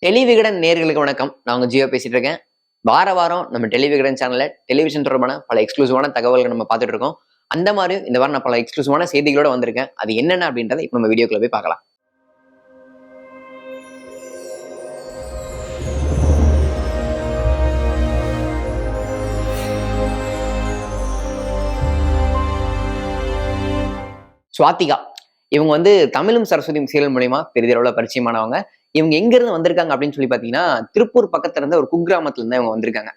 டெலிவிகடன் நேர்களுக்கு வணக்கம். நான் உங்க ஜியோ பேசிட்டு இருக்கேன். வாரம் நம்ம டெலிவிகடன் சேனல்ல டெலிவிஷன் தொடர்பான பல எக்ஸ்க்ளூசிவான தகவல்கள் நம்ம பார்த்துட்டு இருக்கோம். அந்த மாதிரி இந்த வாரம் நான் பல எக்ஸ்க்ளூசிவான செய்திகளோட வந்திருக்கேன். அது என்னென்ன அப்படின்றத இப்போ நம்ம வீடியோக்குள்ள போய் பார்க்கலாம். ஸ்வாதிகா இவங்க தமிழும் சரஸ்வதியும் சீரியல் மூலியமா பெரிதளவுல பரிச்சயமானவங்க. இவங்க எங்க இருந்து வந்திருக்காங்க அப்படின்னு சொல்லி பாத்தீங்கன்னா, திருப்பூர் பக்கத்துல இருந்த ஒரு குக்கிராமத்துல இருந்து இவங்க வந்திருக்காங்க.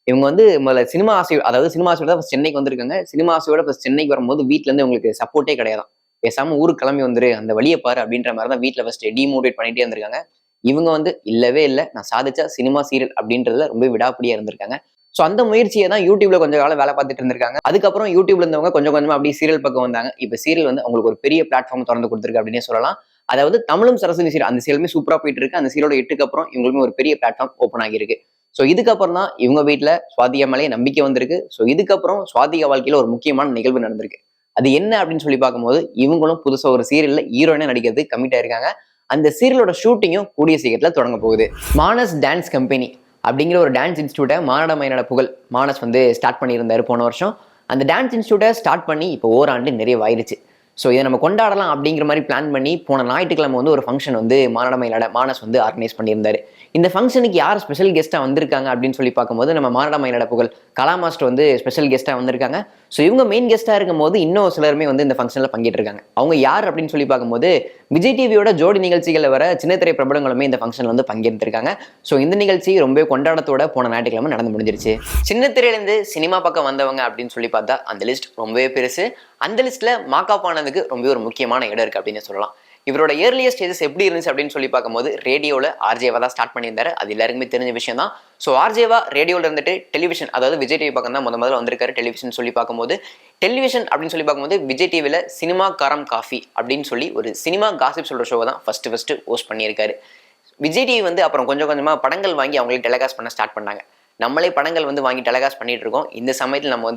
இவங்க முதல்ல சினிமா ஆசை, அதாவது சினிமா ஆசையோட சென்னைக்கு வந்திருக்காங்க. சினிமா ஆசையோட சென்னைக்கு வரும்போது வீட்டுல இருந்து உங்களுக்கு சப்போர்ட்டே கிடையாது. பேசாம ஊருக்கு கிளம்பி வந்துரு, அந்த வழியை பாரு அப்படின்ற மாதிரி தான் வீட்டுல ஃபர்ஸ்ட் டிமோட்டிவேட் பண்ணிட்டே இருந்திருக்காங்க. இவங்க இல்லவே இல்லை, நான் சாதிச்சா சினிமா சீரியல் அப்படின்றதுல ரொம்ப விடாப்பிடியா இருந்திருக்காங்க. ஸோ அந்த முயற்சியை தான் யூடியூப்ல கொஞ்சம் காலம் வேலை பார்த்துட்டு இருந்திருக்காங்க. அதுக்கப்புறம் யூடியூப்ல இருந்தவங்க கொஞ்சம் கொஞ்சமா அப்படியே சீரியல் பக்கம் வந்தாங்க. இப்ப சீரியல் அவங்களுக்கு ஒரு பெரிய பிளாட்ஃபார்ம் திறந்து கொடுத்துருக்கு அப்படின்னே சொல்லலாம். அதாவது தமிழும் சரஸ்வதி சீரியல், அந்த சீரியலுமே சூப்பரா போயிட்டு இருக்கு. அந்த சீரியலோட 8க்கு அப்புறம் இவங்களுமே ஒரு பெரிய பிளாட்ஃபார்ம் ஓப்பன் ஆகியிருக்கு. ஸோ இதுக்கப்புறம் தான் இவங்க வீட்டுல சுவாதிகா மேலே நம்பிக்கை வந்திருக்கு. ஸோ இதுக்கப்புறம் சுவாதிகா வாழ்க்கையில ஒரு முக்கியமான நிகழ்வு நடந்திருக்கு. அது என்ன அப்படின்னு சொல்லி பார்க்கும்போது, இவங்களும் புதுசா ஒரு சீரியல்ல ஹீரோயினா நடிக்கிறது கமிட் ஆயிருக்காங்க. அந்த சீரியலோட ஷூட்டிங்கும் கூடிய சீக்கிரத்துல தொடங்க போகுது. மானஸ் டான்ஸ் கம்பெனி அப்படிங்கிற ஒரு டான்ஸ் இன்ஸ்டியூட்டை மானாட மயிலாட புகழ் மானஸ் ஸ்டார்ட் பண்ணியிருந்தாரு போன வருஷம். அந்த டான்ஸ் இன்ஸ்டியூட்டை ஸ்டார்ட் பண்ணி இப்போ ஓராண்டு நிறைவாயிருச்சு. ஸோ இதை நம்ம கொண்டாடலாம் அப்படிங்கிற மாதிரி பிளான் பண்ணி போன ஞாயிற்றுக்கிழமை ஒரு ஃபங்க்ஷன் மானாட மயிலாட மானஸ் ஆர்கனைஸ் பண்ணியிருந்தாரு. இந்த ஃபங்க்ஷனுக்கு யார் ஸ்பெஷல் கெஸ்ட்டாக வந்திருக்காங்க அப்படின்னு சொல்லி பார்க்கும்போது, நம்ம மானாட மயிலாட புகழ் கலா மாஸ்டர் ஸ்பெஷல் கெஸ்ட்டாக வந்திருக்காங்க. ஸோ இவங்க மெயின் கெஸ்ட்டாக இருக்கும்போது இன்னும் சிலருமே இந்த ஃபங்க்ஷனில் பங்கேற்றிருக்காங்க. அவங்க யார் அப்படின்னு சொல்லி பார்க்கும்போது, விஜய் டிவியோட ஜோடி நிகழ்ச்சிகளில் வர சின்னத்திரை பிரபலங்களுமே இந்த ஃபங்க்ஷனில் பங்கேற்றிருக்காங்க. ஸோ இந்த நிகழ்ச்சி ரொம்ப கொண்டாடத்தோட போன ஞாயிற்றுக்கிழமை நடந்து முடிஞ்சிருச்சு. சின்னத்திரையிலேருந்து சினிமா பக்கம் வந்தவங்க அப்படின்னு சொல்லி பார்த்தா அந்த லிஸ்ட் ரொம்பவே பெருசு. அந்த லிஸ்ட்ல மாக்காப் ஆனதுக்கு ரொம்ப ஒரு முக்கியமான இடம் இருக்கு அப்படின்னு சொல்லலாம். இவரோட ஏர்லியர் ஸ்டேஜஸ் எப்படி இருந்துச்சு அப்படின்னு சொல்லி பார்க்கும்போது, ரேடியோவில் ஆர்ஜேவா தான் ஸ்டார்ட் பண்ணியிருந்தாரு. அது எல்லாருக்குமே தெரிஞ்ச விஷயம் தான். ஸோ ஆர்ஜேவா ரேடியோவில் இருந்துட்டு டெலிவிஷன், அதாவது விஜய் டிவி பக்கம் தான் முதல்ல வந்திருக்காரு. டெலிவிஷன் சொல்லி பார்க்கும்போது, டெலிவிஷன் அப்படின்னு சொல்லி பார்க்கும்போது விஜய் டிவியில் சினிமா காரம் காஃபி அப்படின்னு சொல்லி ஒரு சினிமா காசிப் சொல்ற ஷோவை தான் ஃபர்ஸ்ட் ஹோஸ்ட் பண்ணியிருக்காரு. விஜய் டிவி அப்புறம் கொஞ்சம் கொஞ்சமாக படங்கள் வாங்கி அவங்களே டெலிகாஸ்ட் பண்ண ஸ்டார்ட் பண்ணாங்க. நம்மளே படங்கள் வாங்கி டெலிகாஸ்ட் பண்ணிட்டு இருக்கோம். இந்த சமயத்தில் நம்ம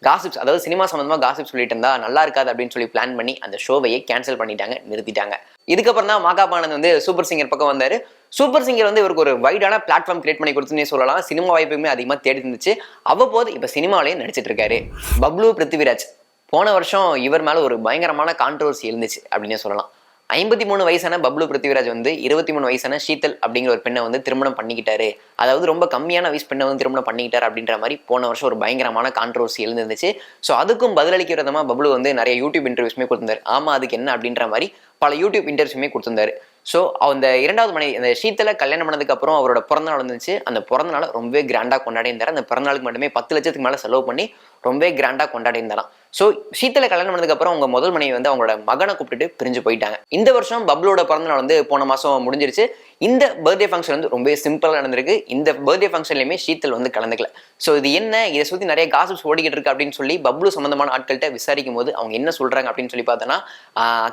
காசிப்ஸ், அதாவது சினிமா சம்பந்தமா காசிப் சொல்லிட்டு இருந்தா நல்லா இருக்காது அப்படின்னு சொல்லி பிளான் பண்ணி அந்த ஷோவையே கேன்சல் பண்ணிட்டாங்க, நிறுத்திட்டாங்க. இதுக்கப்புறம் தான் மாகாப் ஆனந்த் சூப்பர் சிங்கர் பக்கம் வந்தாரு. சூப்பர் சிங்கர் இவருக்கு ஒரு வைடான பிளாட்ஃபார்ம் கிரியேட் பண்ணி கொடுத்துன்னே சொல்லலாம். சினிமா வாய்ப்புமே அதிகமாக தேடி இருந்துச்சு. அவ்வப்போது இப்ப சினிமாவிலேயே நடிச்சிட்டு இருக்காரு. பப்ளு பிருத்திவிராஜ் போன வருஷம் இவர் மேல ஒரு பயங்கரமான கான்ட்ரோவர்சி இருந்துச்சு அப்படின்னே சொல்லலாம். 53 வயசான பப்ளு பிருத்திவிராஜ் 23 வயசான ஷீதல் அப்படிங்கிற ஒரு பெண்ணை திருமணம் பண்ணிக்கிட்டாரு. அதாவது ரொம்ப கம்மியான வயசு பெண்ணை திருமணம் பண்ணிக்கிட்டாரு அப்படின்ற மாதிரி போன வருஷம் ஒரு பயங்கரமான கான்ட்ரோவர்சி எழுந்துருந்துச்சு. ஸோ அதுக்கும் பதிலளிக்கிற விதமா பப்ளு நிறைய யூடியூப் இன்டர்வியூஸ்மே கொடுத்திருந்தாரு. ஆமா அதுக்கு என்ன அப்படின்ற மாதிரி பல யூடியூப் இன்டர்வியூமே கொடுத்திருந்தாரு. ஸோ அந்த இரண்டாவது மனைவி அந்த ஷீதலை கல்யாணம் பண்ணதுக்கு அப்புறம் அவரோட பிறந்த நாள் வந்துச்சு. அந்த பிறந்த நாளை ரொம்பவே கிராண்டா கொண்டாடி இருந்தாரு. அந்த பிறந்த நாளுக்கு மட்டுமே 10 லட்சத்துக்கு மேல செலவு பண்ணி ரொம்பவே கிராண்டா கொண்டாடி இருந்தாராம். ஸோ ஷீதலை கல்யாணம் பண்ணதுக்கு அப்புறம் அவங்க முதல் மனைவி அவங்களோட மகனை கூப்பிட்டு பிரிஞ்சு போயிட்டாங்க. இந்த வருஷம் பப்ளோட பிறந்த நாள் போன மாசம் முடிஞ்சிருச்சு. இந்த பர்த்டே ஃபங்க்ஷன் ரொம்ப சிம்பிளா நடந்திருக்கு. இந்த பர்த்டே ஃபங்க்ஷன்லயுமே ஷீதல் கலந்துக்கல. ஸோ இது என்ன, இதை சுற்றி நிறைய காசிப்ஸ் ஓடிக்கிட்டு இருக்கு அப்படின்னு சொல்லி பப்ளு சம்பந்தமான ஆட்கள்கிட்ட விசாரிக்கும் போது அவங்க என்ன சொல்றாங்க அப்படின்னு சொல்லி பார்த்தோன்னா,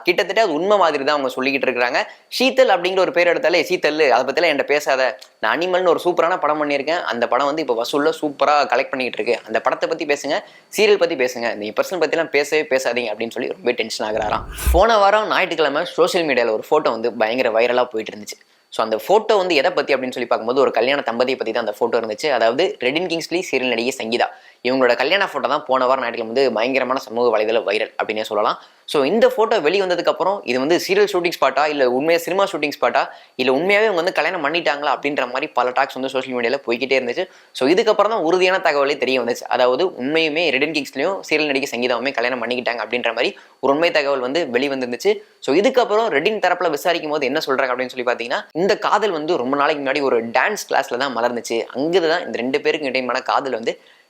கிட்டத்தட்ட அது உண்மை மாதிரி தான் அவங்க சொல்லிக்கிட்டு இருக்கிறாங்க. ஷீதல் அப்படிங்கிற ஒரு பேர் எடுத்தாலே, சீத்தல் அதை பத்திலாம் என்கிட்ட பேசாத, நான் அனிமல்னு ஒரு சூப்பரான படம் பண்ணியிருக்கேன், அந்த படம் இப்போ வசூல்ல சூப்பரா கலெக்ட் பண்ணிக்கிட்டு இருக்கு, அந்த படத்தை பத்தி பேசுங்க, சீரியல் பத்தி பேசுங்க, இந்த பர்சனல் பத்திலாம் பேசவே பேசாதீங்க அப்படின்னு சொல்லி ரொம்ப டென்ஷன் ஆகுறாராம். போன வாரம் ஞாயிற்றுக்கிழமை சோசியல் மீடியாவில் ஒரு போட்டோ பயங்கர வைரலா போயிட்டு இருந்துச்சு. ஸோ அந்த ஃபோட்டோ எதை பற்றி அப்படின்னு சொல்லி பார்க்கும்போது, ஒரு கல்யாண தம்பதியை பற்றி தான் அந்த ஃபோட்டோ இருந்துச்சு. அதாவது ரெடின் கிங்ஸ்லி சீரியல் நடிகை சங்கீதா இவங்களோட கல்யாண ஃபோட்டோ தான் போன வாரம் நாட்டில் பயங்கரமான சமூக வலைதள வைரல் அப்படின்னே சொல்லலாம். ஸோ இந்த ஃபோட்டோ வெளிவந்ததுக்கப்புறம் இது சீரியல் ஷூட்டிங் ஸ்பாட்டா, இல்லை உண்மையாக சினிமா ஷூட்டிங் ஸ்பாட்டா, இல்லை உண்மையாகவே இவங்க கல்யாணம் பண்ணிட்டாங்களா அப்படின்ற மாதிரி பல டாக்ஸ் சோஷியல் மீடியாவில் போய்கிட்டே இருந்துச்சு. ஸோ இதுக்கப்புறம் தான் உறுதியான தகவலே தெரிய வந்துச்சு. அதாவது உண்மையுமே ரெடின் கிங்ஸ்லையும் சீரியல் நடிகை சங்கீதாவுமே கல்யாணம் பண்ணிக்கிட்டாங்க அப்படின்ற மாதிரி ஒரு உண்மை தகவல் வெளிவந்துருந்துச்சு. ஸோ இதுக்கப்புறம் ரெடின் தரப்பில் விசாரிக்கும் போது என்ன சொல்றாங்க அப்படின்னு சொல்லி பார்த்தீங்கன்னா, இந்த காதல் ரொம்ப நாளைக்கு முன்னாடி ஒரு டான்ஸ் கிளாஸ்ல தான் மலர்ந்துச்சு. அங்குதான் இந்த 2 பேருக்கு இடையமான காதல்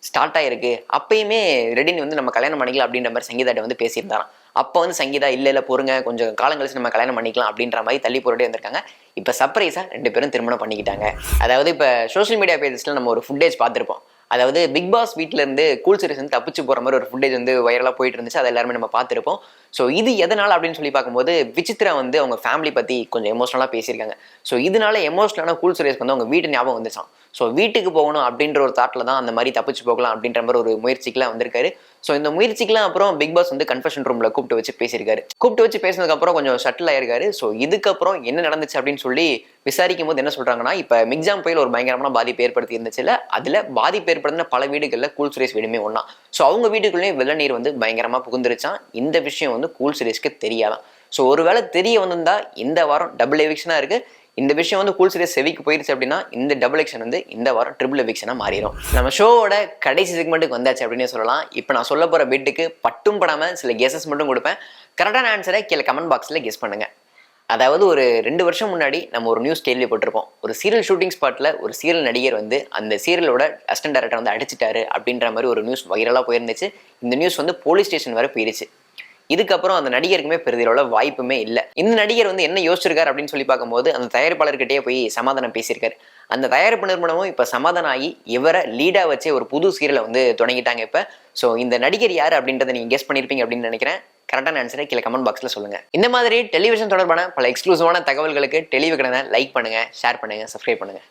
ஸ்டார்ட் ஆயிருக்கு. அப்பயுமே ரெடின் நம்ம கல்யாணம் பண்ணிக்கலாம் அப்படின்ற மாதிரி சங்கீதாட்ட பேசியிருந்தாராம். அப்போ சங்கீதா இல்ல பொறுங்க, கொஞ்சம் காலம் கழிச்சு நம்ம கல்யாணம் பண்ணிக்கலாம் அப்படின்ற மாதிரி தள்ளி போட்டுட்டே இருந்திருக்காங்க. இப்போ சர்ப்ரைஸா 2 பேரும் திருமணம் பண்ணிக்கிட்டாங்க. அதாவது இப்போ சோஷியல் மீடியா பேஜஸ்ல நம்ம ஒரு ஃபுட்டேஜ் பார்த்துருப்போம். அதாவது பிக் பாஸ் வீட்டில இருந்து கூல் சீரிஸ் தப்பிச்சு போற மாதிரி ஒரு ஃபுட்டேஜ் வைரலா போயிட்டு இருந்துச்சு. அதை எல்லாருமே நம்ம பார்த்துருப்போம். ஸோ இது எதனால அப்படின்னு சொல்லி பார்க்கும்போது விசித்ரா வந்து அவங்க ஃபேமிலி பத்தி கொஞ்சம் எமோஷனலா பேசியிருக்காங்க. ஸோ இதனால எமோஷனலான கூல் சுரேஷ்க்கு வந்து அவங்க வீட்டு ஞாபகம் வந்துச்சான். ஸோ வீட்டுக்கு போகணும் அப்படின்ற ஒரு தாட்ல தான் அந்த மாதிரி தப்பிச்சு போகலாம் அப்படின்ற மாதிரி ஒரு முயற்சிக்கெல்லாம் வந்திருக்காரு. ஸோ இந்த முயற்சிக்கெல்லாம் அப்புறம் பிக் பாஸ் வந்து கன்ஃபெஷன் ரூம்ல கூப்பிட்டு வச்சு பேசியிருக்காரு. கூப்பிட்டு வச்சு பேசினதுக்கு அப்புறம் கொஞ்சம் ஷட்டில் ஆயிருக்காரு. ஸோ இதுக்கப்புறம் என்ன நடந்துச்சு அப்படின்னு சொல்லி விசாரிக்கும் போது என்ன சொல்றாங்கன்னா, இப்ப மிக்ஜாம் புயல் ஒரு பயங்கரமான பாதிப்பு ஏற்படுத்தி இருந்துச்சுல, அதுல பாதிப்பு ஏற்படுத்தின பல வீடுகள்ல கூல் சுரேஷ் வீடுமே ஒண்ணா. ஸோ அவங்க வீட்டுக்குள்ளேயும் வெள்ள நீர் வந்து பயங்கரமா புகுந்துருச்சான். இந்த விஷயம் வந்து கூல் சுரேஷ்க்கு தெரியாதான். ஸோ ஒருவேளை தெரிய வந்திருந்தா இந்த வாரம் டபுள் எவிக்ஷனா இருக்கு. இந்த விஷயம் வந்து கூல் சுரேஷ் செவிக்கு போயிருச்சு அப்படின்னா இந்த டபுள் எவிக்ஷன் வந்து இந்த வாரம் ட்ரிபிள் எவிக்ஷனா மாறிடும். நம்ம ஷோவோட கடைசி செக்மெண்ட்டுக்கு வந்தாச்சு அப்படின்னு சொல்லலாம். இப்போ நான் சொல்ல போற பிட்டுக்கு பட்டும் படாம சில கெஸஸ் மட்டும் கொடுப்பேன். கரெக்டான ஆன்சரை கீழே கமெண்ட் பாக்ஸ்ல கெஸ் பண்ணுங்க. அதாவது ஒரு 2 வருஷம் முன்னாடி நம்ம ஒரு நியூஸ் கேள்விப்பட்டிருப்போம். ஒரு சீரியல் ஷூட்டிங் ஸ்பாட்ல ஒரு சீரியல் நடிகர் வந்து அந்த சீரியலோட அசிஸ்டன்ட் டைரக்டர் வந்து அடிச்சிட்டாரு அப்படின்ற மாதிரி ஒரு நியூஸ் வைரலா போயிருந்துச்சு. இந்த நியூஸ் வந்து போலீஸ் ஸ்டேஷன் வரை போயிருச்சு. இதுக்கப்புறம் அந்த நடிகருக்குமே பெரிதளவுல வாய்ப்புமே இல்லை. இந்த நடிகர் வந்து என்ன யோசிச்சிருக்காரு அப்படின்னு சொல்லி பார்க்கும்போது அந்த தயாரிப்பாளர்கிட்டயே போய் சமாதானம் பேசியிருக்காரு. அந்த தயாரிப்பு நிறுவனமும் இப்ப சமாதானம் ஆகி இவரை லீடா வச்சு ஒரு புது சீரியலை வந்து தொடங்கிட்டாங்க இப்ப. ஸோ இந்த நடிகர் யாரு அப்படின்றத நீங்க கெஸ் பண்ணிருப்பீங்க அப்படின்னு நினைக்கிறேன். கரெக்டான ஆன்சரை கீழே கமெண்ட் பாக்ஸ்ல சொல்லுங்க. இந்த மாதிரி டெலிவிஷன் தொடர்பான பல எக்ஸ்க்ளூசிவான தகவல்களுக்கு டெலிவிஷனை லைக் பண்ணுங்க, ஷேர் பண்ணுங்க, சப்ஸ்கிரைப் பண்ணுங்க.